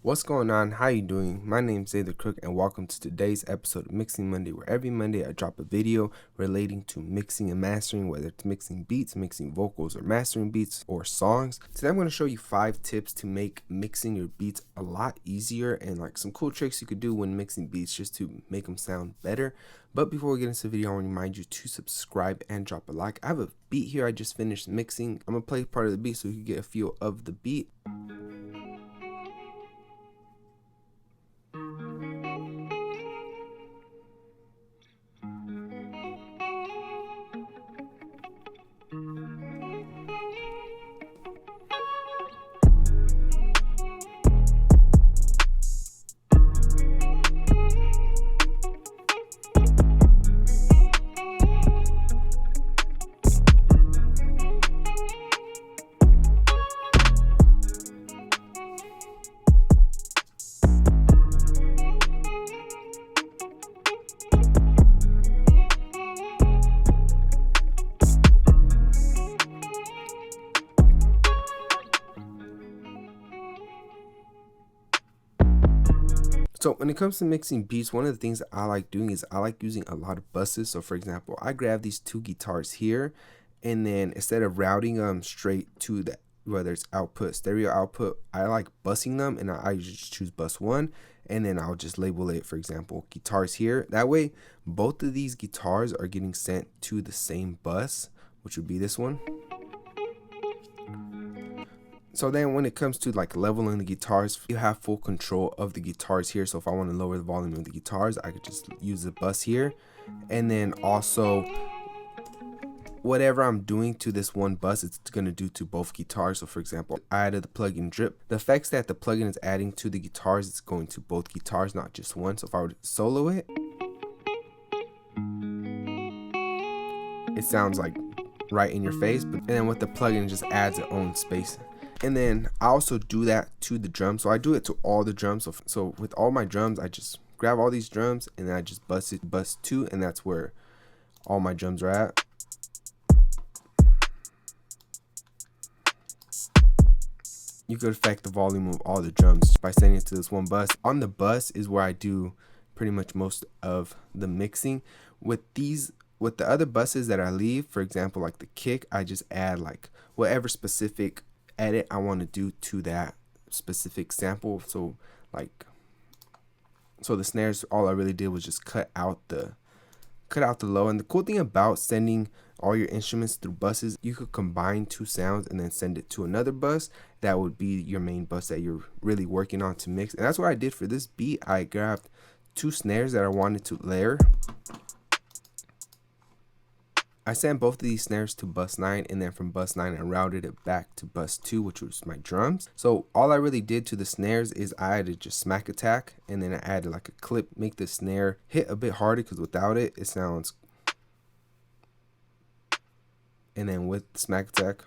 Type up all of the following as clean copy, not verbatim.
What's going on? How you doing? My name's David the Crook and welcome to today's episode of Mixing Monday, where every Monday I drop a video relating to mixing and mastering, whether it's mixing beats, mixing vocals, or mastering beats or songs. Today I'm going to show you 5 tips to make mixing your beats a lot easier and like some cool tricks you could do when mixing beats just to make them sound better. But before we get into the video, I want to remind you to subscribe and drop a like. I have a beat here I just finished mixing. I'm going to play part of the beat so you can get a feel of the beat. So when it comes to mixing beats, one of the things that I like doing is I like using a lot of buses. So for example, I grab these 2 guitars here, and then instead of routing them straight to the, whether it's output, stereo output, I like busing them, and I just choose bus 1, and then I'll just label it, for example, guitars here. That way, both of these guitars are getting sent to the same bus, which would be this one. So then when it comes to like leveling the guitars, you have full control of the guitars here. So if I want to lower the volume of the guitars, I could just use the bus here. And then also whatever I'm doing to this one bus, it's going to do to both guitars. So for example, I added the plugin drip. The effects that the plugin is adding to the guitars, it's going to both guitars, not just one. So if I were to solo it, it sounds like right in your face. But and then with the plugin, it just adds its own space. And then I also do that to the drums. So I do it to all the drums. So with all my drums, I just grab all these drums and then I just bust 2, and that's where all my drums are at. You could affect the volume of all the drums by sending it to this one bus. On the bus is where I do pretty much most of the mixing. With the other buses that I leave, for example, like the kick, I just add like whatever specific edit I want to do to that specific sample. So the snares, all I really did was just cut out the low. And the cool thing about sending all your instruments through buses, you could combine 2 sounds and then send it to another bus that would be your main bus that you're really working on to mix. And that's what I did for this beat. I grabbed 2 snares that I wanted to layer. I sent both of these snares to bus 9, and then from bus 9 I routed it back to bus 2, which was my drums. So all I really did to the snares is I added just smack attack, and then I added like a clip, make the snare hit a bit harder, because without it, it sounds. And then with smack attack,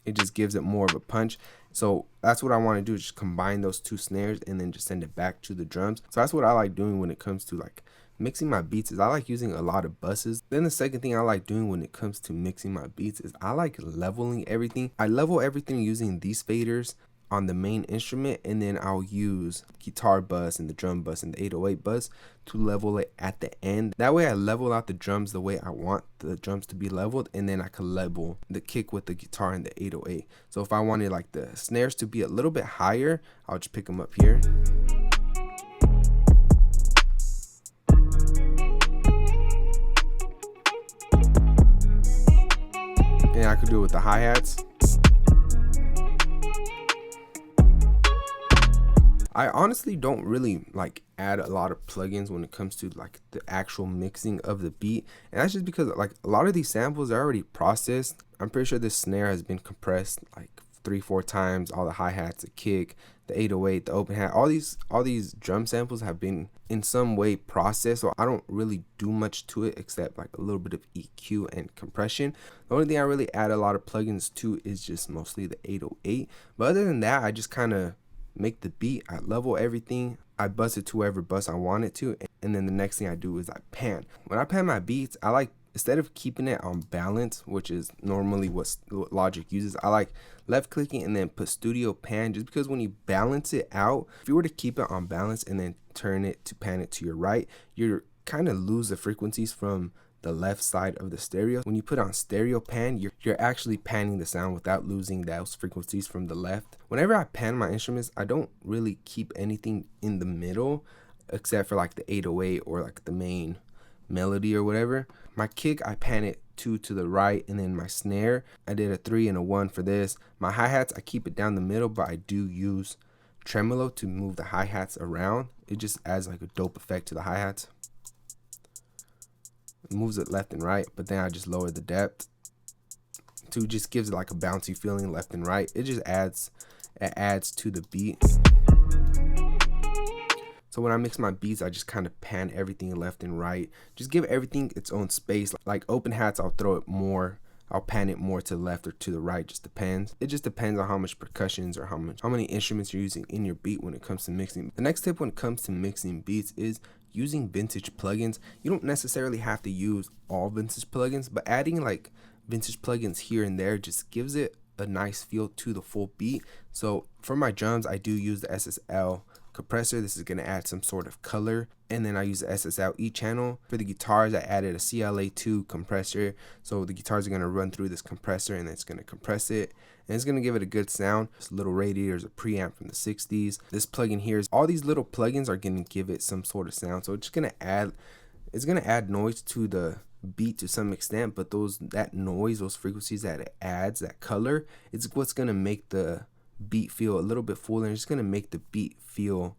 it just gives it more of a punch. So that's what I want to do, is just combine those 2 snares and then just send it back to the drums. So that's what I like doing when it comes to like mixing my beats, is I like using a lot of buses. Then the second thing I like doing when it comes to mixing my beats is I like leveling everything. I level everything using these faders on the main instrument, and then I'll use guitar bus and the drum bus and the 808 bus to level it at the end. That way I level out the drums the way I want the drums to be leveled, and then I can level the kick with the guitar and the 808. So if I wanted like the snares to be a little bit higher, I'll just pick them up here. And I could do it with the hi-hats. I honestly don't really like add a lot of plugins when it comes to like the actual mixing of the beat, and that's just because like a lot of these samples are already processed. I'm pretty sure this snare has been compressed like 3-4 times. All the hi-hats, the kick, the 808, the open hat, all these drum samples have been in some way processed, so I don't really do much to it except like a little bit of EQ and compression. The only thing I really add a lot of plugins to is just mostly the 808, but other than that, I just kind of make the beat, I level everything, I bust it to wherever bus I want it to, and then the next thing I do is I pan. When I pan my beats, I like instead of keeping it on balance, which is normally what Logic uses, I like left clicking and then put studio pan, just because when you balance it out, if you were to keep it on balance and then turn it to pan it to your right, you're kind of lose the frequencies from the left side of the stereo. When you put on stereo pan, you're actually panning the sound without losing those frequencies from the left. Whenever I pan my instruments, I don't really keep anything in the middle except for like the 808 or like the main melody or whatever. My kick, I pan it 2 to the right, and then my snare, I did a 3 and a 1 for this. My hi-hats, I keep it down the middle, but I do use tremolo to move the hi-hats around. It just adds like a dope effect to the hi-hats. It moves it left and right, but then I just lower the depth to just gives it like a bouncy feeling left and right. It just adds to the beat. So when I mix my beats, I just kind of pan everything left and right. Just give everything its own space. Like open hats, I'll throw it more. I'll pan it more to the left or to the right, just depends. It just depends on how much percussions or how many instruments you're using in your beat when it comes to mixing. The next tip when it comes to mixing beats is using vintage plugins. You don't necessarily have to use all vintage plugins, but adding like vintage plugins here and there just gives it a nice feel to the full beat. So for my drums, I do use the SSL compressor. This is going to add some sort of color, and then I use the SSL channel. For the guitars, I added a CLA2 compressor, so the guitars are going to run through this compressor and it's going to compress it, and it's going to give it a good sound. This little radiator is a preamp from the 60s. This plugin here is all these little plugins are going to give it some sort of sound, so it's going to add noise to the beat to some extent, but that noise, those frequencies that it adds, that color, it's what's going to make the beat feel a little bit fuller, and it's going to make the beat feel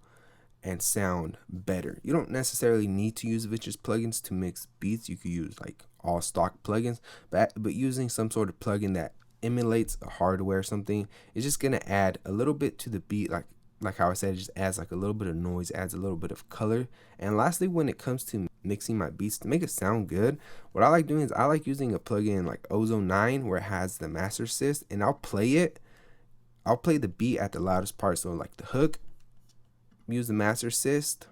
and sound better. You don't necessarily need to use vintage plugins to mix beats. You could use like all stock plugins, but using some sort of plugin that emulates a hardware or something, it's just going to add a little bit to the beat. Like how I said, it just adds like a little bit of noise, adds a little bit of color. And lastly, when it comes to mixing my beats to make it sound good, what I like doing is I like using a plugin like Ozone 9 where it has the master assist, and I'll play the beat at the loudest part. So like the hook, use the master assist.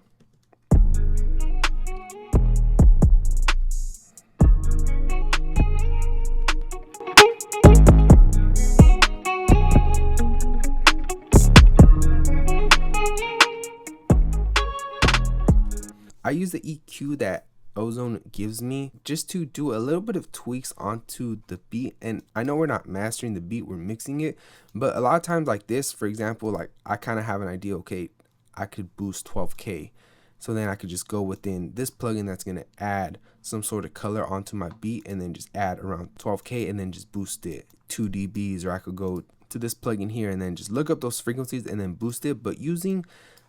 I use the EQ that Ozone gives me just to do a little bit of tweaks onto the beat. And I know we're not mastering the beat, we're mixing it, but a lot of times like this, for example, like I kind of have an idea, okay, I could boost 12K, so then I could just go within this plugin that's going to add some sort of color onto my beat, and then just add around 12K and then just boost it 2 dBs. Or I could go to this plugin here and then just look up those frequencies and then boost it. But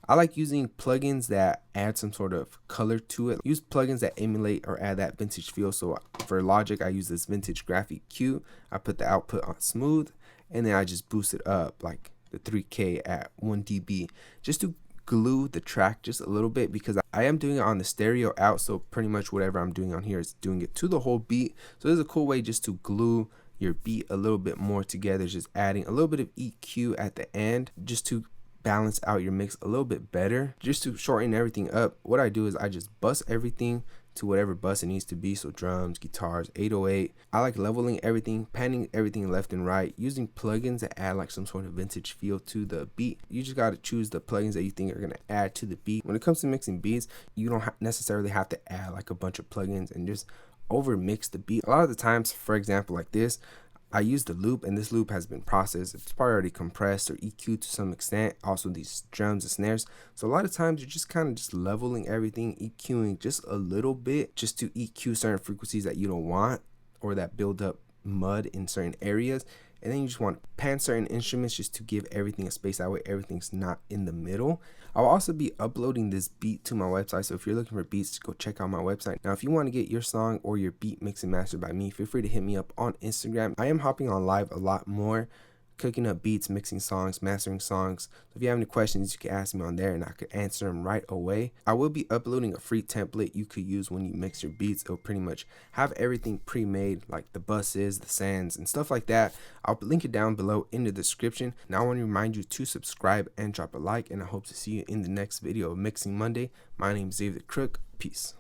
I like using plugins that add some sort of color to it. Use plugins that emulate or add that vintage feel. So for Logic, I use this vintage graphic Q. I put the output on smooth, and then I just boost it up like the 3K at 1 dB just to glue the track just a little bit, because I am doing it on the stereo out. So pretty much whatever I'm doing on here is doing it to the whole beat. So this is a cool way just to glue your beat a little bit more together, just adding a little bit of EQ at the end just to balance out your mix a little bit better. Just to shorten everything up, what I do is I just bus everything to whatever bus it needs to be. So drums, guitars, 808. I like leveling everything, panning everything left and right, using plugins that add like some sort of vintage feel to the beat. You just got to choose the plugins that you think are going to add to the beat. When it comes to mixing beats, you don't necessarily have to add like a bunch of plugins and just over mix the beat. A lot of the times, for example, like this, I use the loop, and this loop has been processed. It's probably already compressed or EQ'd to some extent. Also these drums and snares. So a lot of times you're just kind of just leveling everything, EQing just a little bit just to EQ certain frequencies that you don't want or that build up mud in certain areas. And then you just want to pan certain instruments just to give everything a space. That way everything's not in the middle. I'll also be uploading this beat to my website. So if you're looking for beats, go check out my website. Now, if you want to get your song or your beat mixed and mastered by me, feel free to hit me up on Instagram. I am hopping on live a lot more, cooking up beats, mixing songs, mastering songs. So if you have any questions, you can ask me on there and I could answer them right away. I will be uploading a free template you could use when you mix your beats. It'll pretty much have everything pre-made, like the buses, the sands, and stuff like that. I'll link it down below in the description. Now I want to remind you to subscribe and drop a like, and I hope to see you in the next video of Mixing Monday. My name is David the Crook. Peace.